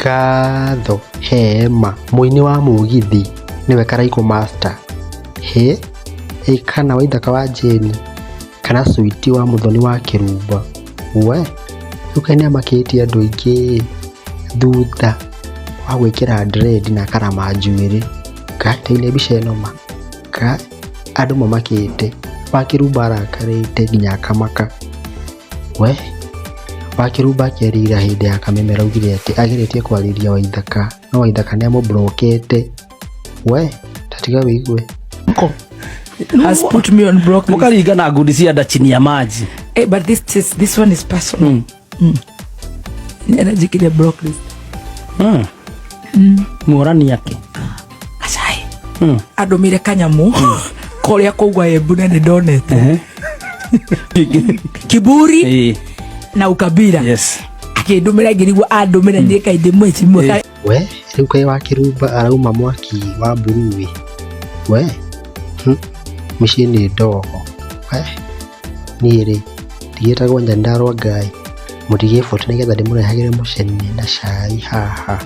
Ngatho hema muini wa mugithi niwe Karaiko master kana Waithaka wa Jeni kana Sweety wa Muthoni wa Wakirumba we ukania maketi andu ingi thutha wa gwikira dredi na karama njuiri kateine bica ino ma ka andu mamakite Wakirumba arakarite nginya akamaka we Wakirumba akĩarĩra hĩndĩ ya kamemera augire atĩ ageretie kwarĩria Waithaka no Waithaka nĩamũblokete we tatiga wĩigue has put me on block list. Mukaringa na ngundi cia nda chini ya maji. But this one is personal. Ninajikiria block list. Morani yake Acai andumire kanyamu koria kugwa Embu nene ndonete kiburi na ukabira. Yes. Akindumira ngirigwa andumira ndiye kainde mweci mwe we riu kai Wakirumba arauma mwaki wa mburuwi we mĩciĩ nĩ ndogo we niĩ rĩ ndigĩtagwo Nyandarua Ngai mũtige photo nĩgetha ndĩmũrehagĩre mũcene na cai haha.